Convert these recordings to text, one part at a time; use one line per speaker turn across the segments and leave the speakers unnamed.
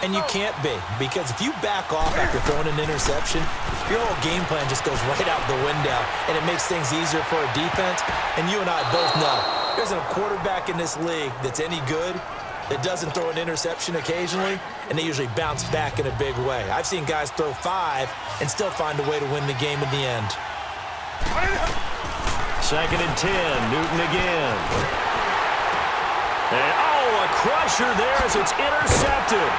And you can't be, because if you back off after throwing an interception, your whole game plan just goes right out the window, and it makes things easier for a defense. And you and I both know there's a quarterback in this league that's any good that doesn't throw an interception occasionally, and they usually bounce back in a big way. I've seen guys throw 5 and still find a way to win the game in the end.
2nd and 10, Newton again. And, oh, a crusher there as it's intercepted.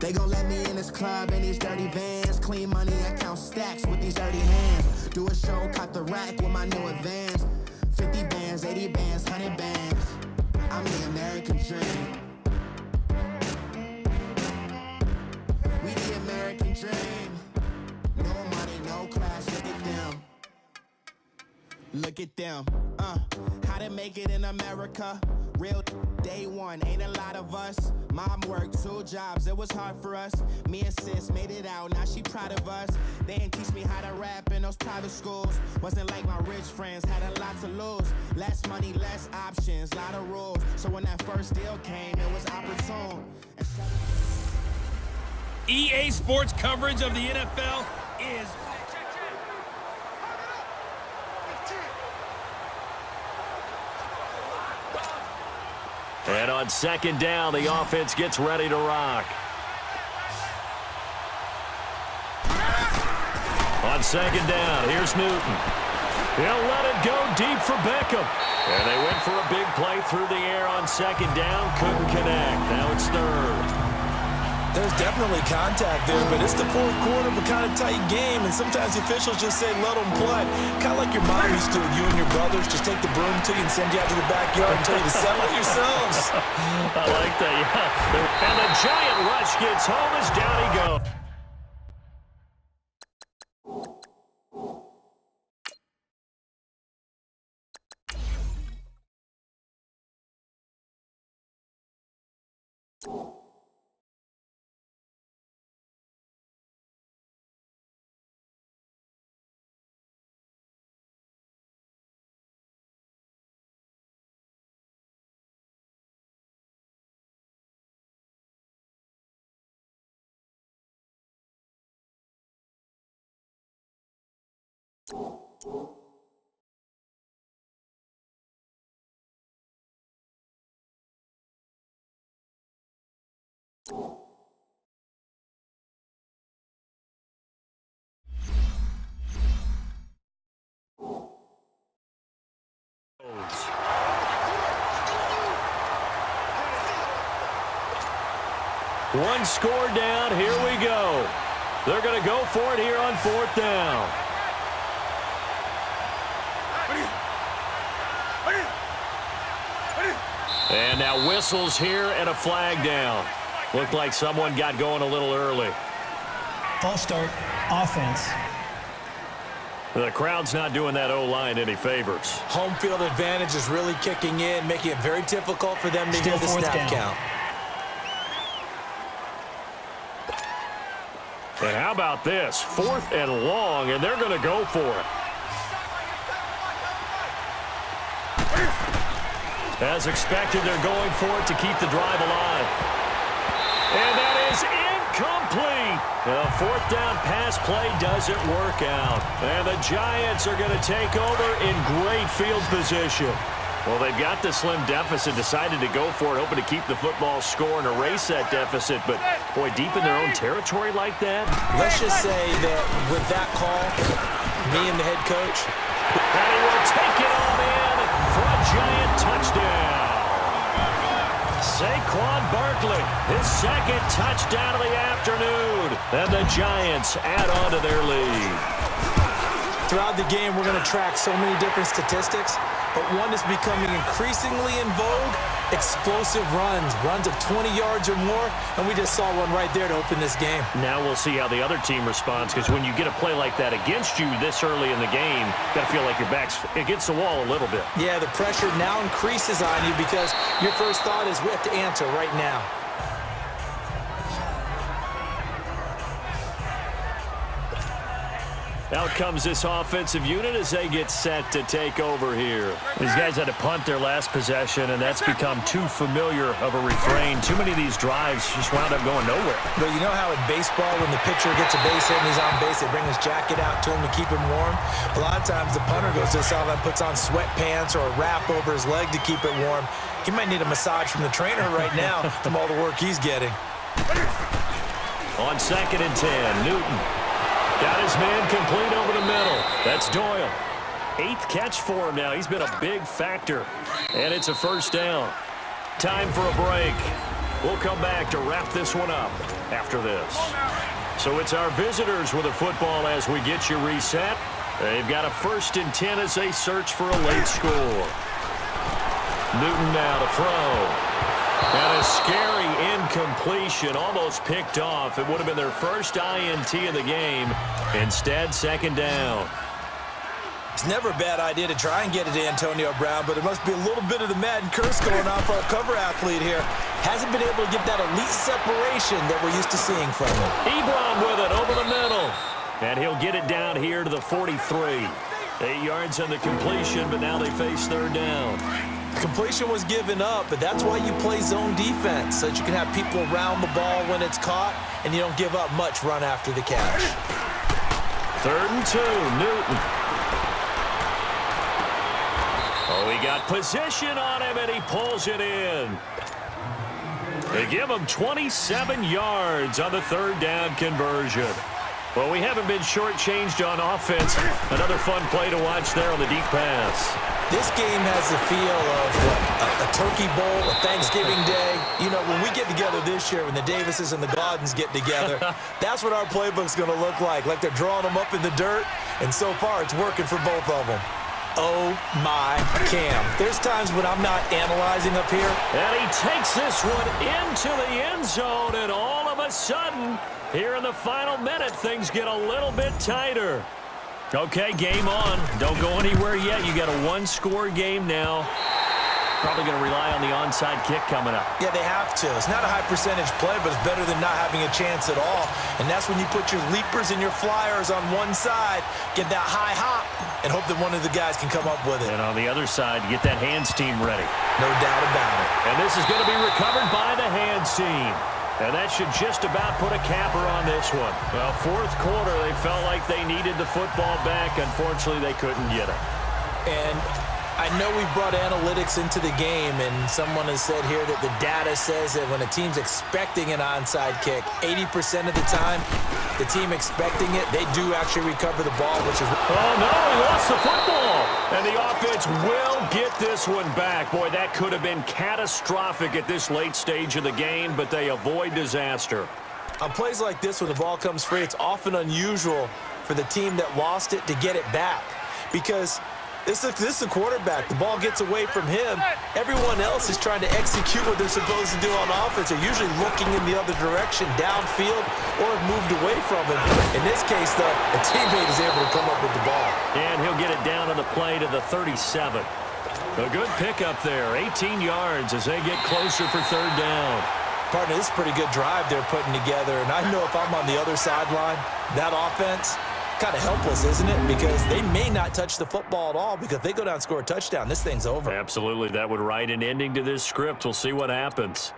They gon' let me in this club in these dirty vans. Clean money, I count stacks with these dirty hands. Do a show, cop the rack with my new advance. 50 bands, 80 bands, 100 bands. I'm the American dream. We the American dream. No money, no class, look at them. Look at them, how to make it in America. Real day one, ain't a lot of us. Mom worked 2 jobs, it was hard for us. Me and sis made it out, now she proud of us. They didn't teach me how to rap in those private schools. Wasn't like my rich friends, had a lot to lose. Less money, less options, lot of rules. So when that first deal came, it was opportune.
EA Sports coverage of the NFL is...
And on 2nd down, the offense gets ready to rock. On 2nd down, here's Newton. He'll let it go deep for Beckham. And they went for a big play through the air on 2nd down. Couldn't connect. Now it's 3rd.
There's definitely contact there, but it's the 4th quarter of a kind of tight game, and sometimes the officials just say, let them play. Kind of like your mom used to with you and your brothers. Just take the broom to you and send you out to the backyard and tell you to settle it yourselves.
I like that, yeah. And the giant rush gets home as down he goes. One score down. Here we go. They're going to go for it here on 4th down. And now whistles here and a flag down. Looked like someone got going a little early.
False start, offense.
The crowd's not doing that O-line any favors.
Home field advantage is really kicking in, making it very difficult for them to
Still
get the snap
down.
count.
And how about this? 4th and long, and they're going to go for it. As expected, they're going for it to keep the drive alive. And that is incomplete. The 4th down pass play doesn't work out. And the Giants are going to take over in great field position. Well, they've got the slim deficit, decided to go for it, hoping to keep the football score and erase that deficit. But, boy, deep in their own territory like that.
Let's just say that with that call, me and the head coach,
and he will take it all in for a Giant touchdown. Saquon Barkley, his 2nd touchdown of the afternoon. And the Giants add on to their lead.
Throughout the game, we're going to track so many different statistics, but one is becoming increasingly in vogue: explosive runs of 20 yards or more, and we just saw one right there to open this game.
Now we'll see how the other team responds, because when you get a play like that against you this early in the game, you got to feel like your back's against the wall a little bit.
Yeah, the pressure now increases on you because your first thought is we have to answer right now.
Out comes this offensive unit as they get set to take over here. These guys had to punt their last possession, and that's become too familiar of a refrain. Too many of these drives just wound up going nowhere.
But you know how in baseball, when the pitcher gets a base hit and he's on base, they bring his jacket out to him to keep him warm? A lot of times the punter goes to the sideline, puts on sweatpants or a wrap over his leg to keep it warm. He might need a massage from the trainer right now from all the work he's getting.
On 2nd and 10, Newton. Got his man complete over the middle. That's Doyle. 8th catch for him now. He's been a big factor. And it's a first down. Time for a break. We'll come back to wrap this one up after this. So it's our visitors with the football as we get you reset. They've got a 1st and 10 as they search for a late score. Newton now to throw. And a scary incompletion, almost picked off. It would have been their first INT of the game. Instead, 2nd down.
It's never a bad idea to try and get it to Antonio Brown, but it must be a little bit of the Madden curse going on for our cover athlete here. Hasn't been able to get that elite separation that we're used to seeing from him.
Ebron with it over the middle. And he'll get it down here to the 43. 8 yards on the completion, but now they face 3rd down.
Completion was given up, but that's why you play zone defense, so that you can have people around the ball when it's caught, and you don't give up much run after the catch.
3rd and 2, Newton. Oh, he got position on him, and he pulls it in. They give him 27 yards on the 3rd down conversion. Well, we haven't been shortchanged on offense. Another fun play to watch there on the deep pass.
This game has the feel of a Turkey Bowl, a Thanksgiving Day. You know, when we get together this year, when the Davises and the Gordons get together, that's what our playbook's going to look like they're drawing them up in the dirt, and so far it's working for both of them. Oh, my Cam. There's times when I'm not analyzing up here.
And he takes this one into the end zone, and all of a sudden, here in the final minute, things get a little bit tighter. Okay, game on. Don't go anywhere yet. You got a 1-score game now. Probably going to rely on the onside kick coming up.
Yeah, they have to. It's not a high percentage play, but it's better than not having a chance at all. And that's when you put your leapers and your flyers on one side, get that high hop, and hope that one of the guys can come up with it.
And on the other side, get that hands team ready.
No doubt about it.
And this is going to be recovered by the hands team. And that should just about put a capper on this one. Well, 4th quarter, they felt like they needed the football back. Unfortunately, they couldn't get it.
And I know we brought analytics into the game, and someone has said here that the data says that when a team's expecting an onside kick, 80% of the time, the team expecting it, they do actually recover the ball, which is...
Oh, no, he lost the football. And the offense will get this one back. Boy, that could have been catastrophic at this late stage of the game, but they avoid disaster.
On plays like this, when the ball comes free, it's often unusual for the team that lost it to get it back, because this is a quarterback. The ball gets away from him. Everyone else is trying to execute what they're supposed to do on offense. They're usually looking in the other direction, downfield, or have moved away from him. In this case, though, a teammate is able to come up with the ball.
And he'll get it down on the play to the 37. A good pickup there, 18 yards as they get closer for 3rd down.
Partner, this is a pretty good drive they're putting together, and I know if I'm on the other sideline, that offense, kind of helpless, isn't it? Because they may not touch the football at all, because if they go down and score a touchdown, this thing's over.
Absolutely. That would write an ending to this script. We'll see what happens.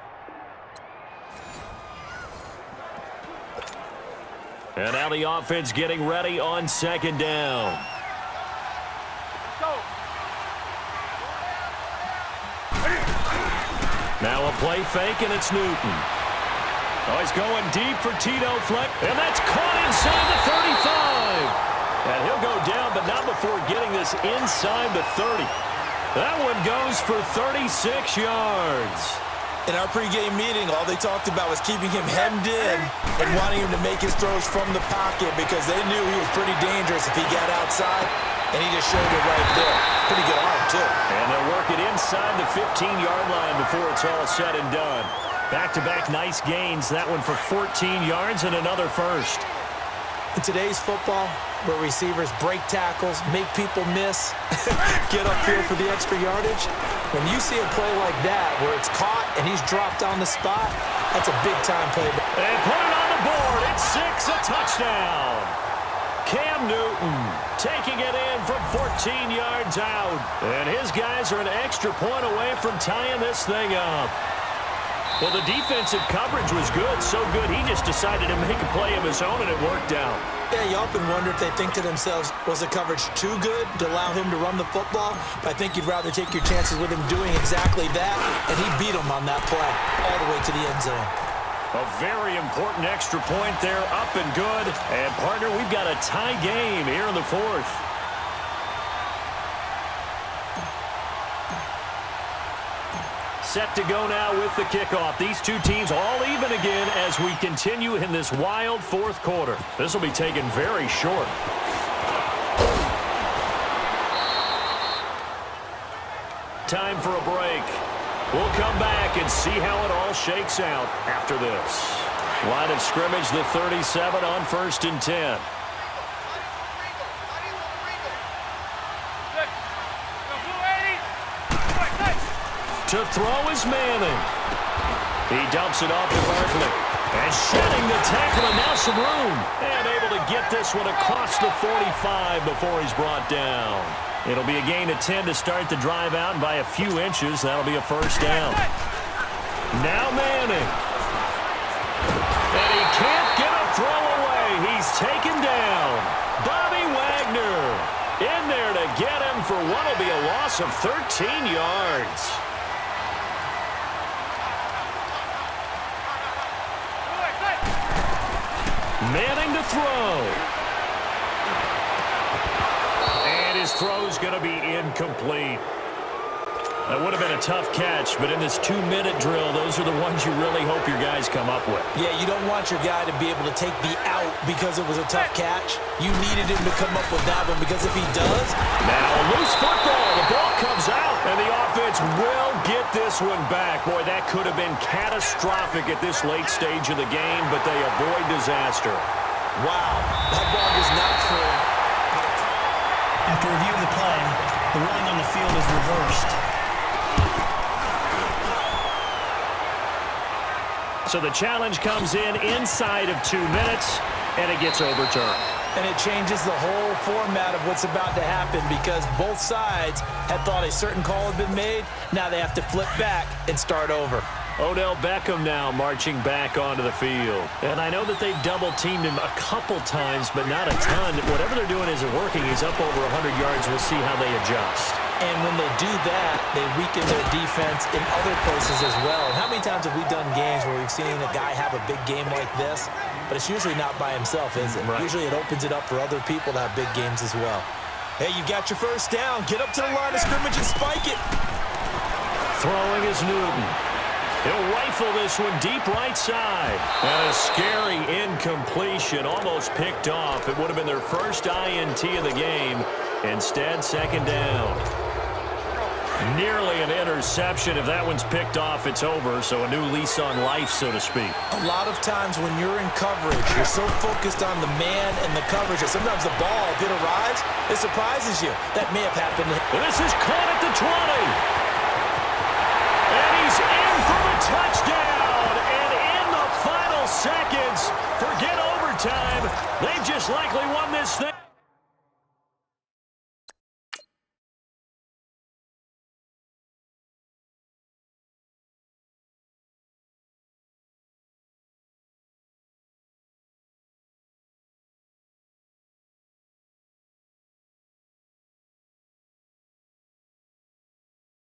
And now the offense getting ready on 2nd down. Now a play fake, and it's Newton. Oh, he's going deep for Tito Fleck, and that's caught inside the 35. And he'll go down, but not before getting this inside the 30. That one goes for 36 yards.
In our pregame meeting, all they talked about was keeping him hemmed in and wanting him to make his throws from the pocket because they knew he was pretty dangerous if he got outside, and he just showed it right there. Pretty good arm, too.
And they'll work it inside the 15-yard line before it's all said and done. Back-to-back nice gains. That one for 14 yards and another first.
In today's football, where receivers break tackles, make people miss, get upfield for the extra yardage, when you see a play like that where it's caught and he's dropped on the spot, that's a big-time play.
And put it on the board. It's 6, a touchdown. Cam Newton taking it in from 14 yards out. And his guys are an extra point away from tying this thing up. Well, the defensive coverage was good, so good he just decided to make a play of his own, and it worked out.
Yeah, you often wonder if they think to themselves, was the coverage too good to allow him to run the football? But I think you'd rather take your chances with him doing exactly that, and he beat him on that play all the way to the end zone.
A very important extra point there, up and good. And, partner, we've got a tie game here in the fourth. Set to go now with the kickoff. These two teams all even again as we continue in this wild fourth quarter. This will be taken very short. Time for a break. We'll come back and see how it all shakes out after this. Line of scrimmage, the 37 on 1st and 10. To throw is Manning. He dumps it off to Barkley. And shedding the tackle, and now some room. And able to get this one across the 45 before he's brought down. It'll be a gain of 10 to start the drive out, and by a few inches, that'll be a first down. Now Manning. And he can't get a throw away. He's taken down. Bobby Wagner in there to get him for what will be a loss of 13 yards. Manning to throw. And his throw's going to be incomplete. That would have been a tough catch, but in this 2-minute drill, those are the ones you really hope your guys come up with.
Yeah, you don't want your guy to be able to take the out because it was a tough catch. You needed him to come up with that one because if he does...
Now a loose football. The ball comes out, and the offense will get this one back. Boy, that could have been catastrophic at this late stage of the game, but they avoid disaster.
Wow, that ball is not through.
After reviewing the play, the ruling on the field is reversed.
So the challenge comes in inside of 2 minutes, and it gets overturned.
And it changes the whole format of what's about to happen because both sides had thought a certain call had been made. Now they have to flip back and start over.
Odell Beckham now marching back onto the field. And I know that they've double-teamed him a couple times, but not a ton. Whatever they're doing isn't working. He's up over 100 yards. We'll see how they adjust.
And when they do that, they weaken their defense in other places as well. And how many times have we done games where we've seen a guy have a big game like this? But it's usually not by himself, is it?
Right.
Usually it opens it up for other people to have big games as well. Hey, you got your first down. Get up to the line of scrimmage and spike it.
Throwing is Newton. He'll rifle this one deep right side. And a scary incompletion, almost picked off. It would have been their first INT of the game. Instead, second down. Nearly an interception. If that one's picked off, it's over. So a new lease on life, so to speak.
A lot of times when you're in coverage, you're so focused on the man and the coverage that sometimes the ball, if it arrives, it surprises you. That may have happened.
And this is caught at the 20.